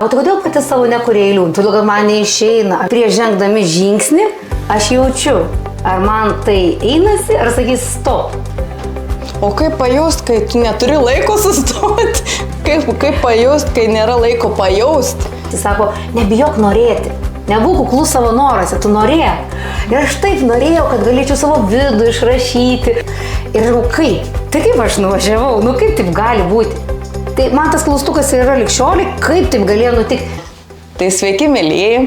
O tu kodėl pati savo nekuri eilių? Todėl, kad man neišeina. Prieš žengdami žingsnį aš jaučiu, ar man tai einasi, ar sakys stop. O kaip pajaust, kai tu neturi laiko sustoti? Kaip pajaust, kai nėra laiko pajaust? Jis sako, nebijok norėti. Nebūk kuklus savo noruose, tu norėk. Ir aš taip norėjau, kad galėčiau savo vidų išrašyti. Ir žinau, kaip? Tai kaip aš nuvažiavau? Nu kaip taip gali būti? Tai man tas klaustukas yra likščiolį, kaip taip galėjo nutikti? Tai sveiki, mėlyjei.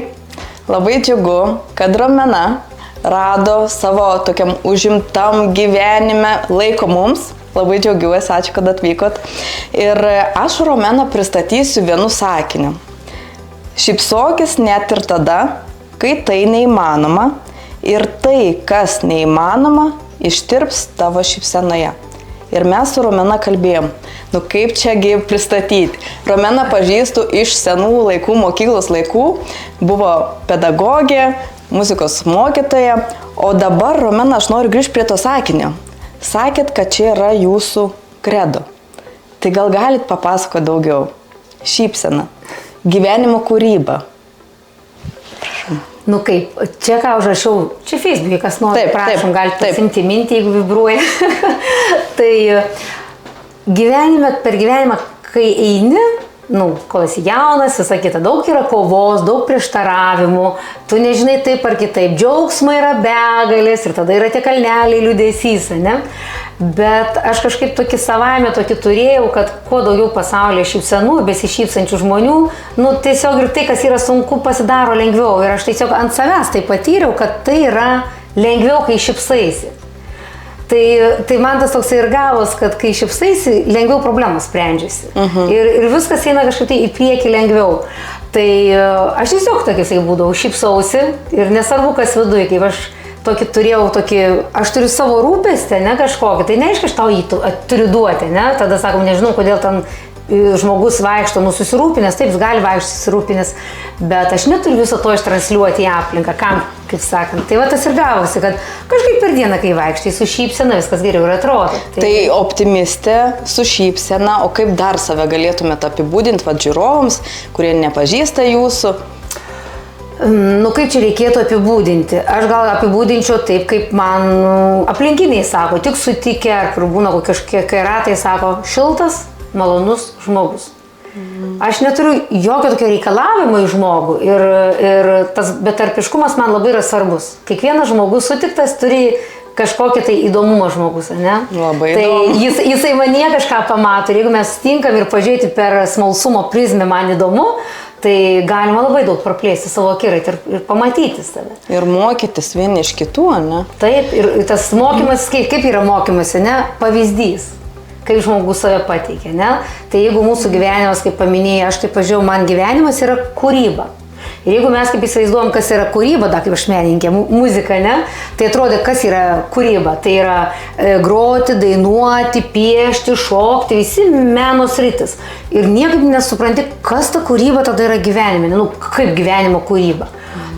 Labai džiugu, kad Romena rado savo tokiam užimtam gyvenime laiko mums. Labai džiaugiuosi, ačiū, kad atvykot. Ir aš Romeną pristatysiu vienu sakiniu. Šypsokis net ir tada, kai tai neįmanoma ir tai, kas neįmanoma, ištirps tavo šypsenoje. Ir mes su Romena kalbėjom, nu kaip čiagi pristatyti. Romeną pažįstu iš senų laikų, mokyklos laikų, buvo pedagogė, muzikos mokytoja, o dabar, Romena, aš noriu grįžti prie to sakinio. Sakėt, kad čia yra jūsų kredo. Tai gal galit papasakoti daugiau? Šypsena, gyvenimo kūryba. Nu kaip, čia ką užrašiau, čia Facebook'e, kas nori, prašom, galite pasimti mintį, jeigu vibruoja. Tai per gyvenimą, kai eini, kol esi jaunas, visą kitą, daug yra kovos, daug prieštaravimų, tu nežinai taip ar kitaip, džiaugsmai yra begalės ir tada yra tie kalneliai, liūdesys, ne? Bet aš kažkaip tokį savaime turėjau, kad kuo daugiau pasaulyje šypsenų, besišypsančių žmonių, tiesiog ir tai, kas yra sunku, pasidaro lengviau. Ir aš tiesiog ant savęs tai patyriau, kad tai yra lengviau, kai šypsaisi. Tai man tas toks ir gavos, kad kai šypsaisi, lengviau problemos sprendžiasi. Ir viskas eina kažkaip tai į priekį lengviau. Tai aš tiesiog tokiai būdavau, šypsausi ir nesvarbu, kas viduje, kaip aš aš turiu savo rūpestį, ne kažkokį, tai neaišku, aš tau jį turiu duoti, ne? Tada sakom, nežinau, kodėl ten žmogus vaikšto, susirūpinęs, taip, jis gali vaikšti susirūpinęs, bet aš neturiu viso to ištransliuoti į aplinką, kam, kaip sakant. Tai va tas ir gavosi, kad kažkaip per dieną, kai vaikštai su šypsena, viskas geriau ir atrodo. Tai optimistė su šypsena, o kaip dar save galėtumėte apibūdinti žiūrovams, kurie nepažįsta jūsų? Kaip čia reikėtų apibūdinti? Aš gal apibūdinčiau taip, kaip man aplinkiniai sako, tik sutikę, ar kur būna kažkokie ratai sako, šiltas, malonus žmogus. Aš neturiu jokio tokio reikalavimo į žmogų ir tas betarpiškumas man labai yra svarbus. Kiekvienas žmogus sutiktas turi kažkokią tai įdomumą žmogus, ne? Labai įdomu. Tai jisai manyje kažką pamato ir jeigu mes tinkam ir pažiūrėti per smalsumo prizmę man įdomu, tai galima labai daug praplėsti savo akiratį ir pamatyti save. Ir mokytis vieni iš kitų, ne? Taip, ir tas mokymas, kaip yra mokymas, ne? Pavyzdys, kaip žmogus save pateikia, ne? Tai jeigu mūsų gyvenimas, kaip paminėjai, aš taip pažiūrėjau, man gyvenimas yra kūryba. Ir jeigu mes kaip įsivaizduojam, kas yra kūryba, kaip aš menininkė, muzika, ne? Tai atrodo, kas yra kūryba. Tai yra groti, dainuoti, piešti, šokti, visi meno sritis. Ir niekaip nesupranti, kas ta kūryba tada yra gyvenime, kaip gyvenimo kūryba.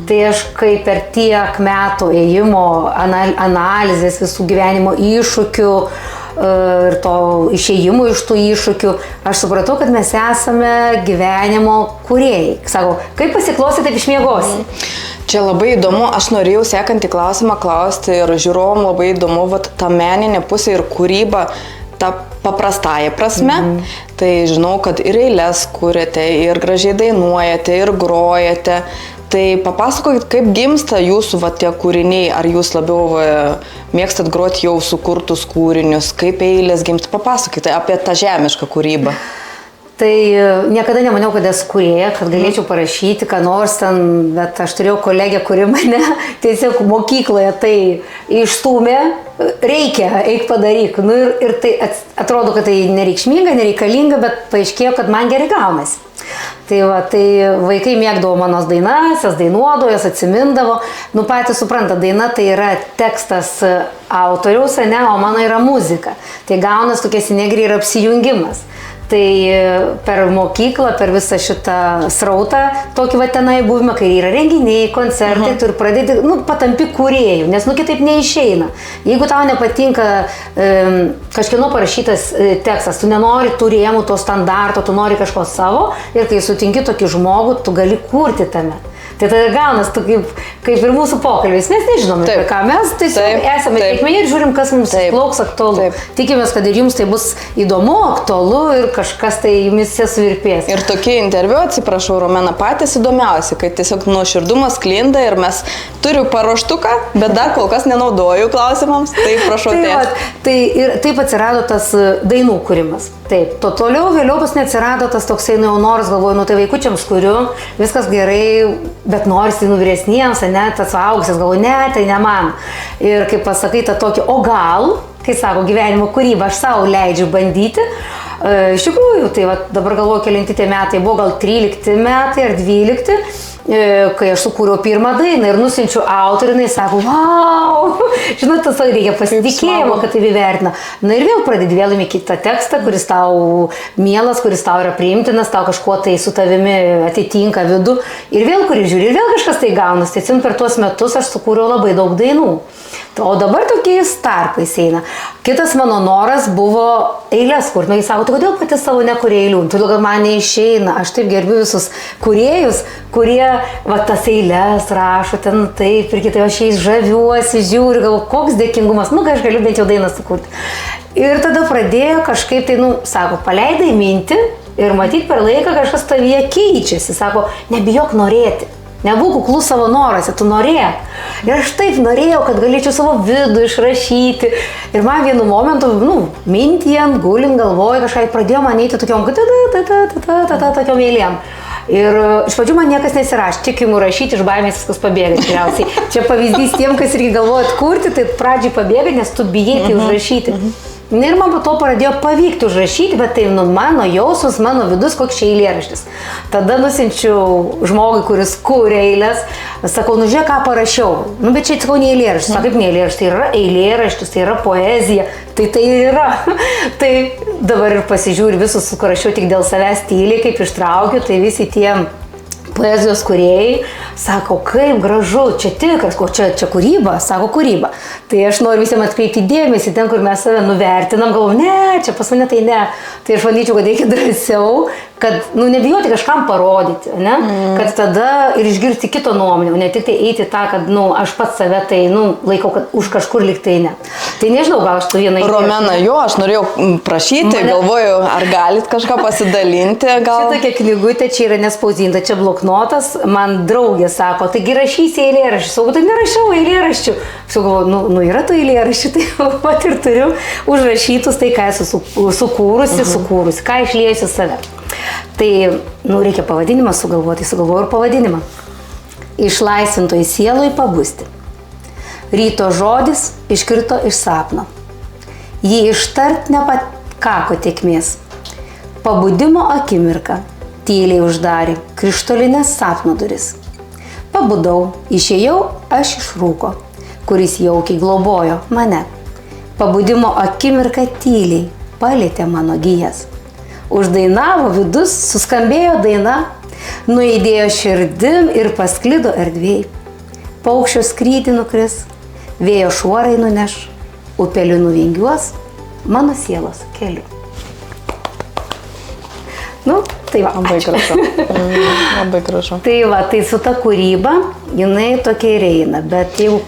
Tai aš kaip per tiek metų ėjimo, analizės, visų gyvenimo iššūkių, ir to išėjimų iš tų iššūkių, aš supratau, kad mes esame gyvenimo kūrėjai. Sako, kaip pasiklosi, taip išmiegosi. Čia labai įdomu, aš norėjau sekantį klausimą klausti ir žiūrovom labai įdomu, ta meninė pusė ir kūryba, ta paprastąja prasme. Tai žinau, kad ir eiles kuriate, ir gražiai dainuojate, ir grojate. Tai papasakokit, kaip gimsta jūsų tie kūriniai, ar jūs labiau mėgstat groti jau sukurtus kūrinius, kaip eilės gimsta, papasakokit apie tą žemišką kūrybą. Tai niekada nemaniau, kad esu kūrėja, kad galėčiau parašyti, ką nors ten, bet aš turėjau kolegę, kuri mane tiesiog mokykloje tai išstūmė, reikia, eik padaryk. Ir tai atrodo, kad tai nereikšminga, nereikalinga, bet paaiškėjo, kad man gerai gaunasi. Tai vaikai mėgdavo mano dainas, jas dainuodavo, jas atsimindavo. Patys supranta, daina tai yra tekstas autoriaus, ne, o mano yra muzika. Tai gaunas tokia sinergija ir apsijungimas. Tai per mokyklą, per visą šitą srautą, tokį va tenai buvimą, kai yra renginiai, koncertai, tu ir pradedi, patampi kūrėjų, nes kitaip neišeina. Jeigu tau nepatinka kažkieno parašytas tekstas, tu nenori tų rėmų, to standarto, tu nori kažko savo ir kai sutinki tokį žmogų, tu gali kurti tame. Tai tada gaunas tu kaip ir mūsų pokalbis, mes nežinome, apie ką mes tiesiog esame teikmeniai ir žiūrim, kas mums plauks aktualu. Tikimės, kad ir jums tai bus įdomu, aktualu ir kažkas tai jumis suvirpės. Ir tokie interviu, atsiprašau, Romena, patys įdomiausi, kad tiesiog nuoširdumas klinda ir mes turiu paruoštuką, bet dar kol kas nenaudoju klausimams, tai prašau tėti. Tai ir taip atsirado tas dainų kūrimas. Taip, to toliau, vėliau pas neatsirado tas toksai noras, galvoju, tai vaikučiams kuriu, viskas gerai, bet norisi vyresniems, ne, tas suaugęs, galvoju, ne, tai ne man. Ir kaip pasakai, tą tokį, o gal, kai sako, gyvenimo kūrybą, aš savo leidžiu bandyti. Iš tikrųjų, tai va, dabar galvoju, kelinti tie metai, buvo gal 13 metai ar 12, kai aš sukūriau pirmą dainą ir nusinčiu autorių, jinai sako, wow, žinot, tas reikia pasitikėjimo, kad tai įvertina. Na ir vėl pradedi vėl įmi kitą tekstą, kuris tau mielas, kuris tau yra priimtinas, tau kažkuo tai su tavimi atitinka vidų. Ir vėl, kurį žiūri, ir vėl kažkas tai gaunas. Tai per tuos metus aš sukūriau labai daug dainų. O dabar tokiais tarpais eina. Kitas mano noras buvo eilės kurti. Jis sako, tu kodėl pati savo nekuri eilių? Todėl, kad man neišeina. Aš taip gerbiu visus kūrėjus, kurie va, tas eilės rašo ten taip ir kitaip, aš jais žaviuosi, žiūriu, galvoju, koks dėkingumas, kai aš galiu bent jau dainą sukurti. Ir tada pradėjo kažkaip tai, sako, paleidai mintį ir matyt per laiką kažkas tavyje keičiasi. Sako, nebijok norėti. Nebūk kuklus savo norose, tu norėk. Ir aš taip norėjau, kad galėčiau savo vidų išrašyti. Ir man vienu momentu, mintijant, gulint, galvoju, kažkai pradėjo man eiti tokiom, tokiom eilėm. Ir iš pradžių man niekas nesirašė, tik imu rašyti, iš baimės viskas pabėga tikriausiai. Čia pavyzdys tiem, kas irgi galvoja kurti, tai pradžiai pabėga, nes tu bijai tai užrašyti. Ir man po to pradėjo pavykti užrašyti, bet tai mano jausmas, mano vidus, koks čia eilėraštis. Tada nusinčiau žmogui, kuris kūrė eilės, sakau, žiūrėk, ką parašiau. Bet čia sakau, ne eilėraštis, kaip ne eilėraštis, tai yra eilėraštis, tai yra poezija, tai yra. Tai dabar ir pasižiūri visus, su kur rašiau tik dėl savęs tyliai, kaip ištraukiu, tai visi tie poezijos kūrėjai sako, kaip gražu, čia tikras, čia kūryba, sako kūryba. Tai aš noriu visiems atkreipti dėmesį, ten, kur mes save nuvertinam, galvoju, ne, čia pas mane tai ne. Tai aš manyčiau, kad reikia drąsiau, kad, nebijoti kažkam parodyti, ne? Kad tada ir išgirsti kito nuomonę, ne tik tai eiti tą, kad, aš pats save tai, laikau, kad už kažkur liktai ne. Tai nežinau, gal aš tu vieną įdėjau. Romena, aš norėjau prašyti, galvoju, ar galit kažką pasidalinti, gal? Šitokia knygutė čia yra nespausinta, čia bloknotas, man draugė sako, taigi rašysi eilėraščių, sakau, tai nerašiau eilėraščių. Sakau, yra tų eilėraščių, tai pat ir turiu užrašytus tai, ką esu sukūrusi, ką išliejusi save. Tai, reikia pavadinimą sugalvoti, sugalvoju ir pavadinimą. Išlaisvintoj sieloj pabusti. Ryto žodis iškrito iš sapno. Jį ištart nepakako tėkmės. Pabudimo akimirka tyliai uždarė krištolinės sapno duris. Pabudau, išėjau aš iš rūko, kuris jaukiai globojo mane. Pabudimo akimirka tyliai palietė mano gijas. Uždainavo vidus, suskambėjo daina, nueidėjo širdim ir pasklido erdvėj. Paukščio skrydį nukris, vėjo šuorai nuneš, upelių nuvingiuos mano sielos keliu. Tai va. Labai gražu. Labai gražu. Tai va, tai su ta kūryba, jinai tokia ir eina, bet jau...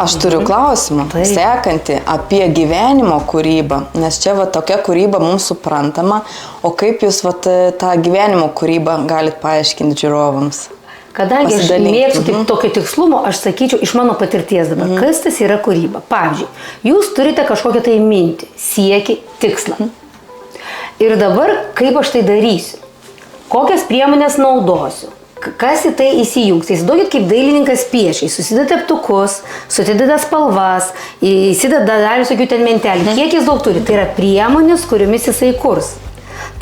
Aš turiu klausimą, sekantį apie gyvenimo kūrybą, nes čia va tokia kūryba mums suprantama, o kaip jūs va tą gyvenimo kūrybą galit paaiškinti žiūrovams? Kadangi aš mėgstu taip tokio tikslumo, aš sakyčiau iš mano patirties dabar, kas tas yra kūryba. Pavyzdžiui, jūs turite kažkokią tai mintį, siekį, tikslą. Ir dabar, kaip aš tai darysiu? Kokias priemonės naudosiu? Kas į tai įsijungs? Įsivaizduokit, kaip dailininkas piešia, susideda teptukus, susideda spalvas, įsideda dar visokių ten mentelių. Kiek jis daug turi? Tai yra priemonės, kuriomis jisai kurs.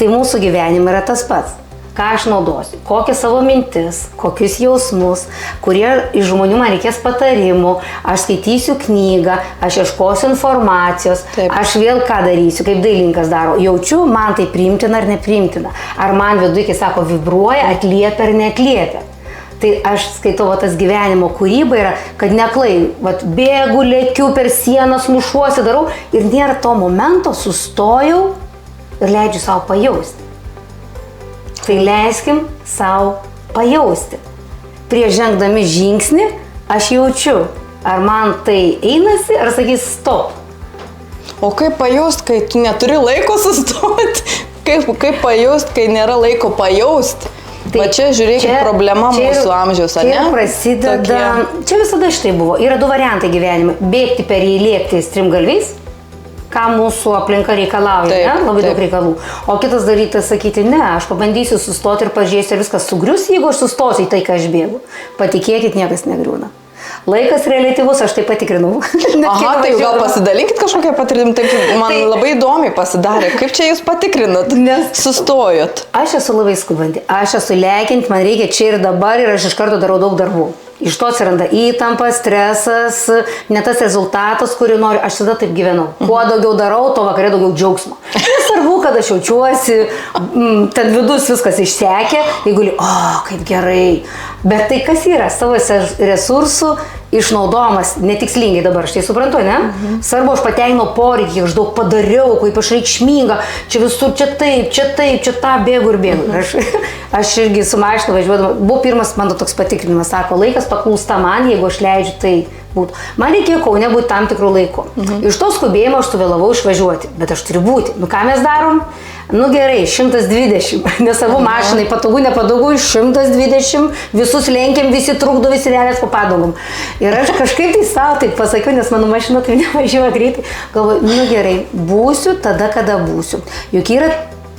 Tai mūsų gyvenime yra tas pats. ką aš naudosiu, kokias savo mintis, kokius jausmus, kurie iš žmonių man reikės patarimų, aš skaitysiu knygą, aš ieškosiu informacijos, Taip. aš vėl ką darysiu, kaip dailininkas daro, jaučiu, man tai priimtina ar nepriimtina, ar man viduje, kai sako, vibruoja, atliepia ar neatliepia. Tai aš skaitau, tas gyvenimo kūryba yra, kad neklai, bėgu, lėkiu per sienas, mušuosi, darau ir nėra to momento, sustojau ir leidžiu savo pajausti. Tai leiskim savo pajausti. Prieš žengdami žingsnį aš jaučiu, ar man tai einasi, ar sakys stop. O kaip pajaust, kai tu neturi laiko sustoti? Kaip pajaust, kai nėra laiko pajaust? Tai čia žiūrėkit problema mūsų amžiaus, ar ne? Čia prasideda, čia visada štai buvo. Yra du variantai gyvenime. Bėgti per jį, lėkti strimgalviais, ką mūsų aplinka reikalauja, ne? Labai daug reikalų. O kitas dalykas sakyti, ne, aš pabandysiu sustoti ir pažiūrėsiu, ar viskas sugrius, jeigu aš sustosiu į tai, ką aš bėgu. Patikėkit, niekas negriūna. Laikas reliatyvus, aš tai patikrinau. Aha, tai gal pasidalinkit kažkokią patirtim, taip man labai įdomiai pasidarė. Kaip čia jūs patikrinat, sustojot? Aš esu labai skubanti, aš esu lekianti, man reikia čia ir dabar ir aš iš karto darau daug darbų. Iš to atsiranda įtampa, stresas, ne tas rezultatas, kurį noriu, aš tada taip gyvenau. Kuo daugiau darau, to vakare daugiau džiaugsmo. Nesvarbu, kad aš jaučiuosi, ten vidus viskas išsekė, jeigu, kaip gerai. Bet tai kas yra savo resursų išnaudojimas netikslingai dabar, aš tai suprantu, ne? Svarbu, aš patenkinu poreikį, aš daug padariau, kaip aš reikšminga, čia visur, čia taip, čia tą bėgu ir bėgu. Aš irgi su mašina važiuodama, buvo pirmas mano toks patikrinimas, sako, laikas paklūsta man, jeigu aš leidžiu tai būtų. Man reikėjo Kaune būti tam tikrų laikų. Iš to skubėjimo aš suvėlavau išvažiuoti, bet aš turiu būti. Nu ką mes darom? Nu gerai, 120, nesvarbu mašinai, patogu, nepatogu, 120, visus lenkiam, visi trukdo, visi vėlės po padangom. Ir aš kažkaip tai savo taip pasakiau, nes mano mašina tai nevažiuoja greitai, galvoju, nu gerai, būsiu tada, kada būsiu. Juk yra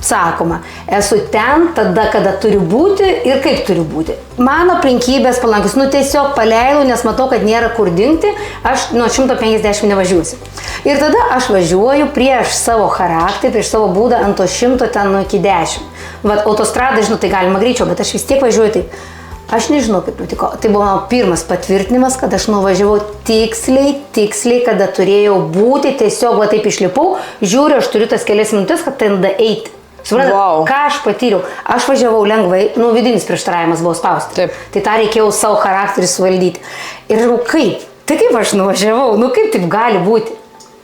sakoma, esu ten tada, kada turiu būti ir kaip turiu būti. Mano aplinkybės palankius, nu tiesiog paleidau, nes matau, kad nėra kur dingti, aš nuo 150 nevažiuosiu. Ir tada aš važiuoju prieš savo charakterį, prieš savo būdą ant to 100 ten iki 10. Vat autostrada, žinau, tai galima greičiau, bet aš vis tiek važiuoju taip. Aš nežinau, kaip nutiko. Tai buvo mano pirmas patvirtinimas, kad aš nuvažiavau tiksliai, kada turėjau būti, tiesiog va taip išlipau, žiūriu, aš turiu tas kelias minutės, kad ten da eiti. Suprantat, ką aš patyriau? Aš važiavau lengvai, vidinis prieštaravimas buvo spausti. Taip. Tai tą reikėjo savo charakterį suvaldyti. Ir kaip? Tai kaip aš nuvažiavau? Kaip taip gali būti?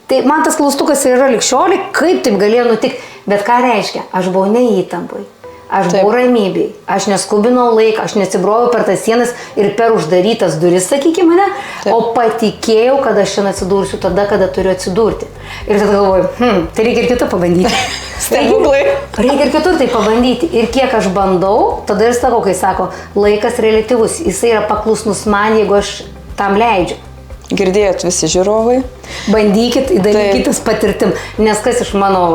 Tai man tas klaustukas yra likščiolį, kaip taip galėjo nutikti. Bet ką reiškia? Aš buvau neįtampai. Aš buvau ramybėj, aš neskubinau laiką, aš nesibrovau per tas sienas ir per uždarytas duris, sakykime, ne, o patikėjau, kad aš šiandien atsidursiu tada, kada turiu atsidurti. Ir tada galvoju, tai reikia ir kitur pabandyti. Stebuklai. Reikia ir kitur tai pabandyti. Ir kiek aš bandau, tada ir sakau, kai sako, laikas reliatyvus, jisai yra paklusnus man, jeigu aš tam leidžiu. Girdėjot visi žiūrovai? Bandykit, įdalykitės patirtim, nes kas iš mano,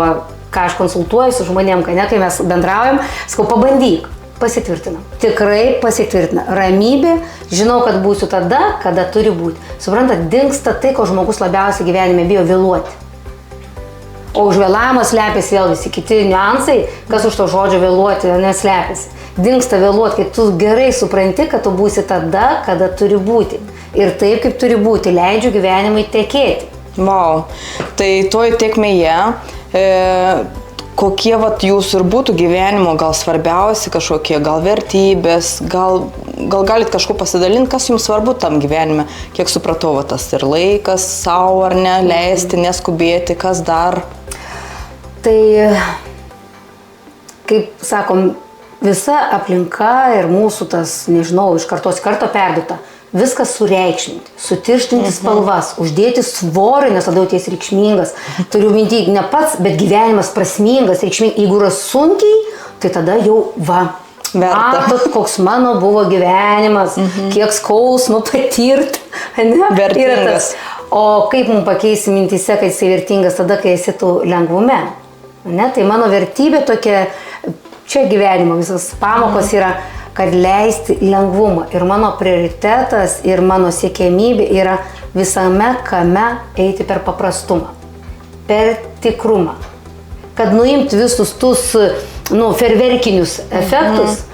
ką aš konsultuoju su žmonėm, kai mes bendraujam, sakau, pabandyk, pasitvirtina. Tikrai pasitvirtina. Ramybė, žinau, kad būsiu tada, kada turi būti. Suprantat, dingsta tai, ko žmogus labiausiai gyvenime bijo vėluoti. O už vėlavimą slepiasi vėl visi kiti niuansai, kas už to žodžio vėluoti neslepiasi. Dingsta vėluoti, kai tu gerai supranti, kad tu būsi tada, kada turi būti. Ir taip, kaip turi būti, leidžiu gyvenimui tekėti. Vau, tai toj tėkmėje kokie jūsų ir būtų gyvenimo gal svarbiausi kažkokie, gal vertybės, gal galit kažko pasidalinti, kas jums svarbu tam gyvenime, kiek supratau, tas ir laikas, savo ar ne, leisti, neskubėti, kas dar? Tai, kaip sakom, visa aplinka ir mūsų tas, nežinau, iš kartos į kartą perduota. Viskas sureikšminti, sutirštinti spalvas, uždėti svorį, nes tada jauties reikšmingas. Turiu minti, ne pats, bet gyvenimas prasmingas, reikšmingas. Jeigu yra sunkiai, tai tada jau matot, koks mano buvo gyvenimas, kiek skausmų patirt. Vertingas. O kaip mums pakeisti mintise, kad jisai vertingas tada, kai esi tu lengvume. Ne? Tai mano vertybė tokia, čia gyvenimo visas pamokos yra, kad leisti lengvumą. Ir mano prioritetas ir mano siekiamybė yra visame kame eiti per paprastumą, per tikrumą, kad nuimti visus tus, ferverkinius efektus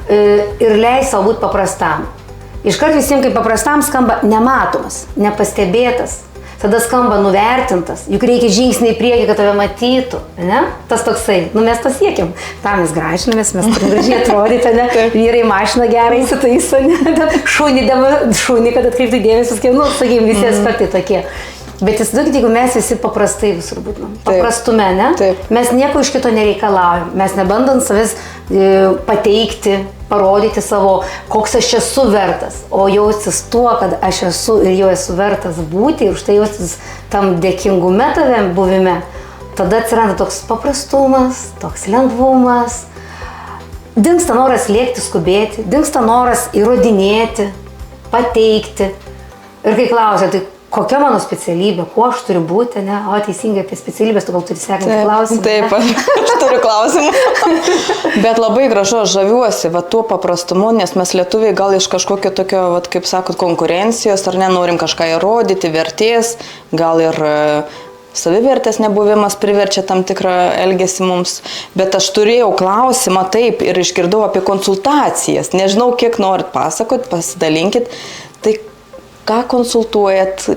ir leis savo būti paprastam. Iškart visiems kaip paprastam skamba nematomas, nepastebėtas, tada skamba nuvertintas, juk reikia žingsnį į priekį, kad tave matytų, ne? Tas toksai, mes to siekiam, tam mes gražinamės, mes turim gražiai atrodyti, ne? Vyrai mašiną gerai įsitaiso, ne? Šunį, kad atkreiptų dėmesį, sakykime, visi aspektai tokie. Bet įsivaizduokite, jeigu mes visi paprastai visur būtume, paprastume, ne? Taip. Mes nieko iš kito nereikalaujam, mes nebandant savęs pateikti, parodyti savo, koks aš esu vertas, o jaustis tuo, kad aš esu ir jau esu vertas būti ir už tai jaustis tam dėkingume tavim buvime, tada atsiranda toks paprastumas, toks lengvumas, dingsta noras lėkti, skubėti, dingsta noras įrodinėti, pateikti. Ir kai klausia, tai kokia mano specialybė, kuo aš turiu būti, ne? O teisingai apie specialybės, tu gal turi sekantį klausimą. Taip, aš turiu klausimą. Bet labai gražu, aš žaviuosi tuo paprastumu, nes mes lietuviai gal iš kažkokio tokio, kaip sakot, konkurencijos, ar ne, norim kažką įrodyti, vertės, gal ir savivertės nebuvimas priverčia tam tikrą elgesį mums. Bet aš turėjau klausimą taip ir išgirdau apie konsultacijas. Nežinau, kiek norit pasakot, pasidalinkit. Tai ką konsultuojat?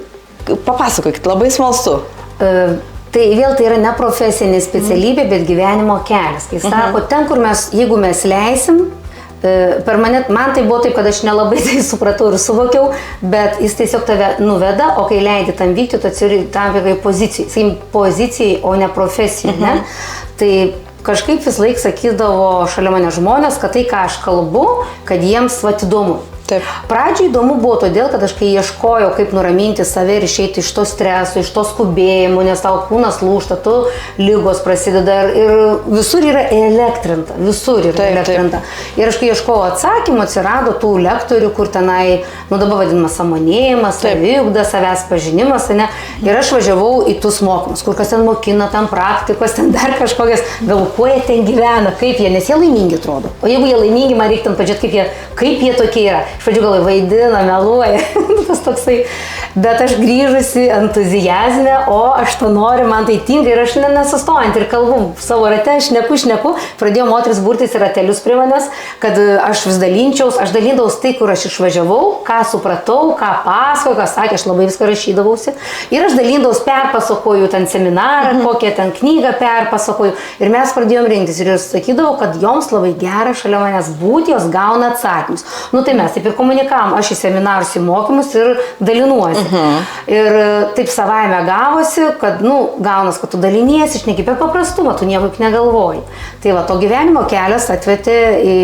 Papasakokit, labai smalsu. Tai vėl tai yra ne profesinė specialybė, bet gyvenimo kelias. Kai sako, ten, kur jeigu mes leisim, man tai buvo taip, kad aš nelabai tai supratau ir suvokiau, bet jis tiesiog tave nuveda, o kai leidi tam vykti, tu atsiri tam tikrai pozicijai, o ne profesijai. Ne? Tai kažkaip vis laik sakydavo šalia mane žmonės, kad tai, ką aš kalbu, kad jiems įdomu. Taip. Pradžiai įdomu buvo todėl, kad aš kai ieškojau, kaip nuraminti save ir išeiti iš to streso, iš to skubėjimo, nes tau kūnas lūžta, tu lygos prasideda ir visur yra elektrinta, elektrinta. Ir aš kai ieškojau atsakymų, atsirado tų lektorių, kur tenai, dabar vadinamas sąmonėjimas, saviugda, savęs pažinimas, ne? Ir aš važiavau į tus mokymus, kur kas ten mokina, tam praktikos, ten dar kažkokias, gal kuo jie ten gyvena, kaip jie, nes jie laimingi atrodo. O jeigu jie laimingi, man reikia ten pažiūrėti, kaip jie tokie yra. Iš pradžių gal vaidina, meluoja, tas toksai, bet aš grįžusi entuzijazme, o aš to noriu, man tai tinka ir aš nesustojant ir kalbu savo rate, šneku, pradėjau moteris burtis ir ratelius prie manęs, kad aš vis dalinčiaus, aš dalindavaus tai, kur aš išvažiavau, ką supratau, ką pasakoju, ką sakė, aš labai viską rašydavausi ir aš dalindavaus, perpasakoju ten seminarą, kokią ten knygą perpasakoju ir mes pradėjom rinktis ir sakydavau, kad joms labai gera šalia manęs būti, jos gauna atsakymus. Tai mes taip ir komunikavom, aš į seminarus, į mokymus ir dalinuosi. Ir taip savaime gavosi, kad, gaunas, kad tu daliniesi, šneki per paprastumą, tu nieko negalvoji. Tai to gyvenimo kelias atvedė į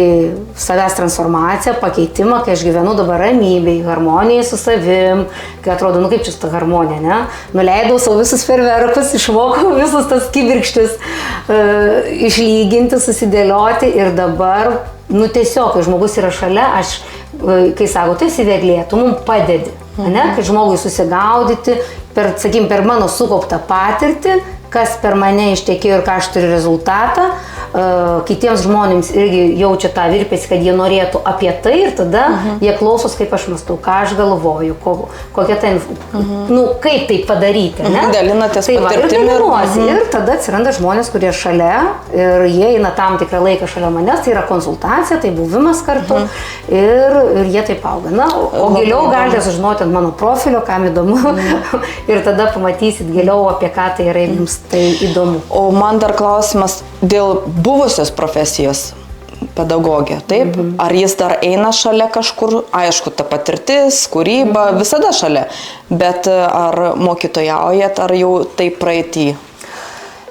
savęs transformaciją, pakeitimą, kai aš gyvenu dabar ramybėj, harmonijai su savim, kai atrodo, kaip čia ta harmonija, ne? Nuleidau savo visus ferverkus, išmokau visus tas kibirkštis išlyginti, susidėlioti ir dabar tiesiog, kai žmogus yra šalia, aš, kai sako, tu esi vedlė, tu mums padedi, ne? Kai žmogui susigaudyti, per mano sukauptą patirtį, kas per mane ištekėjo ir ką aš turiu rezultatą, kitiems žmonėms irgi jaučia tą virpesį, kad jie norėtų apie tai ir tada jie klausos, kaip aš mąstau, ką aš galvoju, kokia tai, kaip tai padaryti, ne? Dalinatės tai patirtimi. Ir tada atsiranda žmonės, kurie šalia ir jie eina tam tikrą laiką šalia manęs, tai yra konsultacija, tai buvimas kartu ir jie taip auga. O giliau galite sužinoti ant mano profilio, kam įdomu ir tada pamatysit giliau, apie ką tai yra jums tai įdomu. O man dar klausimas dėl buvusios profesijos pedagogė, taip? Ar jis dar eina šalia kažkur? Aišku, ta patirtis, kūryba, visada šalia. Bet ar mokytojaujat, ar jau tai praeitį?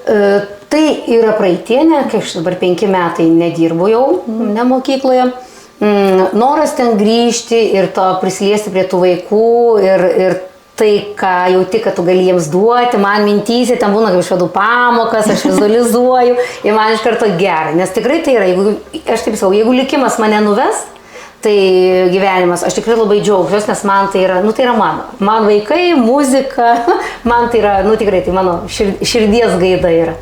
Tai yra praeitienė, kai aš dabar 5 metai nedirbu jau, ne mokykloje. Noras ten grįžti ir to prisiliesti prie tų vaikų ir tai, ką jauti, kad tu gali jiems duoti, man mintysi, ten būna, kaip aš vedu pamokas, aš vizualizuoju ir man iš karto gera, nes tikrai tai yra, aš taip sakau, jeigu likimas mane nuves, tai gyvenimas, aš tikrai labai džiaugiuosi, nes man tai yra, tai yra mano. Man vaikai, muzika, man tai yra, tikrai, tai mano širdies gaida yra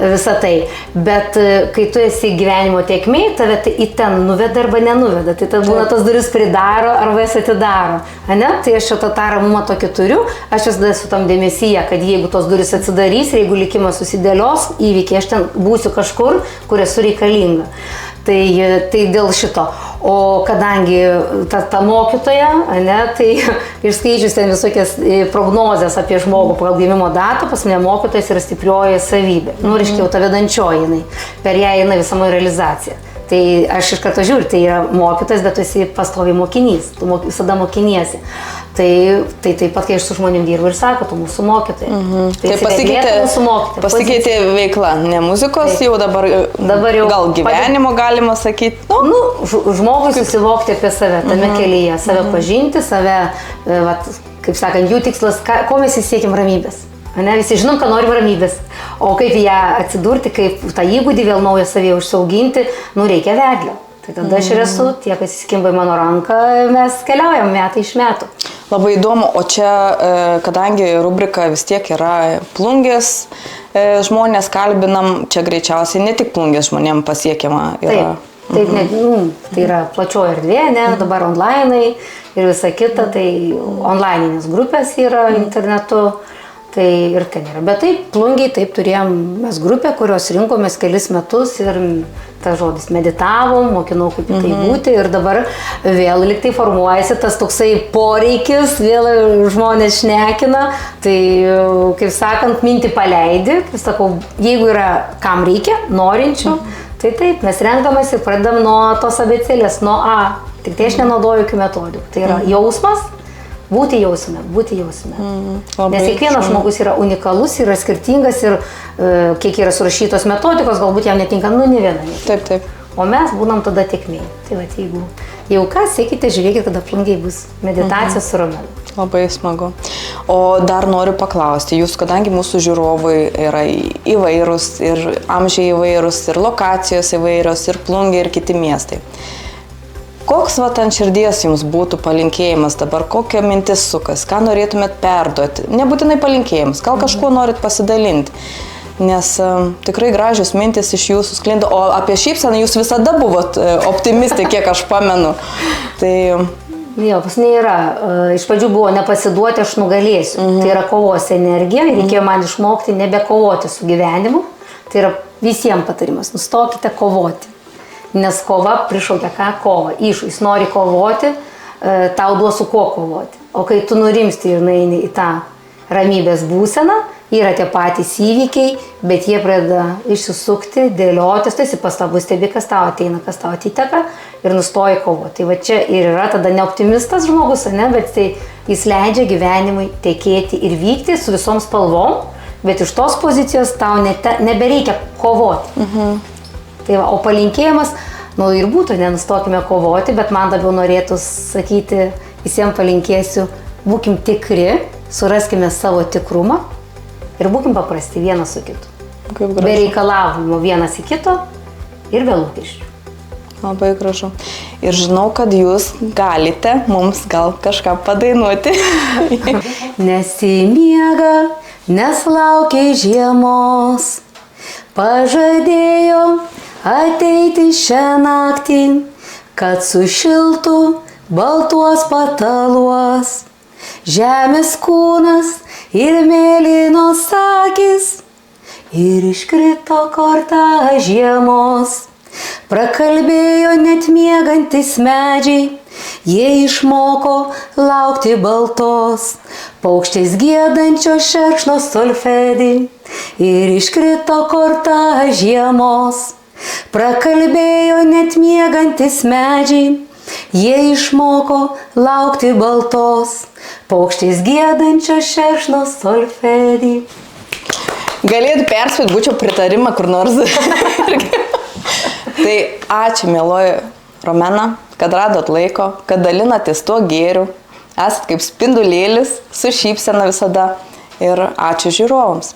visa tai. Bet kai tu esi gyvenimo tėkmėj, tave tai į ten nuveda arba nenuveda. Tai tada būna tas duris pridaro arba jas atidaro. Ne? Tai aš šitą tą ramumą tokį turiu, aš visada esu tam dėmesyje, kad jeigu tos duris atsidarys, jeigu likimas susidėlios įvykiai, aš ten būsiu kažkur, kur esu reikalinga. Tai dėl šito. O kadangi ta mokytoja, tai išskaičius ten visokias prognozes apie žmogų pagal gimimo datą, pas mane mokytojas yra stiprioji savybė. Reiškia, jau ta vedančioji jinai. Per ją eina visa mano realizacija. Tai aš iš karto žiūriu, tai yra mokytojas, bet tu esi pastoviai mokinys, tu visada mokiniesi. Tai taip pat, kai aš su žmonėm dirbu ir sako, tu mūsų mokytoja. Tai pasikeitė veikla, ne muzikos, jau dabar jau gal gyvenimo galima sakyti. Žmogui susivokti apie save tame kelyje, save pažinti, save, kaip sakant, jų tikslas, ko mes įsiekim ramybės. Visi žinom, kad norim ramybės, o kaip ją atsidurti, kaip tą įgūdį vėl naują savyje užsiauginti, reikia vedlio. Tai tada aš ir esu, tie, kas įskimba į mano ranką, mes keliaujam metai iš metų. Labai įdomu, o čia, kadangi rubrika vis tiek yra plungės, žmonės kalbinam, čia greičiausiai ne tik plungės žmonėm pasiekiama yra. Taip, tai yra plačioji erdvė, dabar online ir visa kita, tai onlininės grupės yra internetu. Tai ir ten yra. Bet taip, plungiai, taip turėjom mes grupę, kurios rinkomės kelis metus ir tas žodis meditavom, mokinau kaip tai būti ir dabar vėl lyg tai formuojasi tas toksai poreikis, vėl žmonės šnekina, tai kaip sakant, mintį paleidi, kaip sakau, jeigu yra kam reikia, norinčių, tai taip, mes renkamės ir pradedam nuo tos abėcėlės, nuo A, tik tai aš nenaudoju jokių metodų, tai yra jausmas. Būti jausme. Nes kiekvienas žmogus yra unikalus, yra skirtingas ir kiek yra surašytos metodikos, galbūt jam netinka, ne viena. Taip. O mes būnam tada tėkmėj. Tai va, jeigu kas, sekite, žiūrėkite, kada plungiai bus meditacija su Romenu. Labai smagu. O dar noriu paklausti, jūs, kadangi mūsų žiūrovai yra įvairūs, ir amžiai įvairūs, ir lokacijos įvairios, ir plungiai, ir kiti miestai. Koks ant širdies jums būtų palinkėjimas dabar, kokia mintis sukas, ką norėtumėt perduoti? Nebūtinai palinkėjimas, gal kažkuo norit pasidalinti, nes tikrai gražios mintis iš jūsų sklinda, o apie šypseną jūs visada buvot optimistė, kiek aš pamenu. Tai... Jo, pas nėra. Iš pradžių buvo nepasiduoti, aš nugalėsiu. Tai yra kovos energija, reikėjo man išmokti nebekovoti su gyvenimu. Tai yra visiems patarimas, nustokite kovoti. Nes kova prišaukia ką? Kova. Jis nori kovoti, tau duosiu ko kovoti. O kai tu nurimsti ir nueini į tą ramybės būseną, yra tie patys įvykiai, bet jie pradeda išsisukti, dėliotis, tu esi pastabus, stebi, kas tau ateina, kas tau atiteka ir nustoji kovoti. Tai va čia ir yra tada neoptimistas žmogus, bet tai jis leidžia gyvenimui tekėti ir vykti su visom spalvom, bet iš tos pozicijos tau nebereikia kovoti. Tai va, o palinkėjimas, ir būtų, nenustokime kovoti, bet man labiau norėtų sakyti, visiems palinkėsiu, būkim tikri, suraskime savo tikrumą ir būkim paprasti vienas su kitu. Be reikalavimo vienas į kito ir be lūkesčių. Labai gražu. Ir žinau, kad jūs galite mums gal kažką padainuoti. Nesimiega, nes laukia žiemos, pažadėjo ateiti šią naktį, kad sušiltų baltuos pataluos, žemės kūnas ir mėlynos akys, ir iškrito korta žiemos. Prakalbėjo net miegantis medžiai, jie išmoko laukti baltos, paukščiais giedančios šerkšnos solfedį, ir iškrito korta žiemos. Prakalbėjo net miegantis medžiai, jie išmoko laukti baltos, paukščiais giedančios šerkšnos solfedį. Galėtų perspėti, būčiau pritarimą kur nors. Tai ačiū, mieloji Romena, kad radot laiko, kad dalinatės tuo gėriu, esat kaip spindulėlis, su šypsena visada ir ačiū žiūrovams.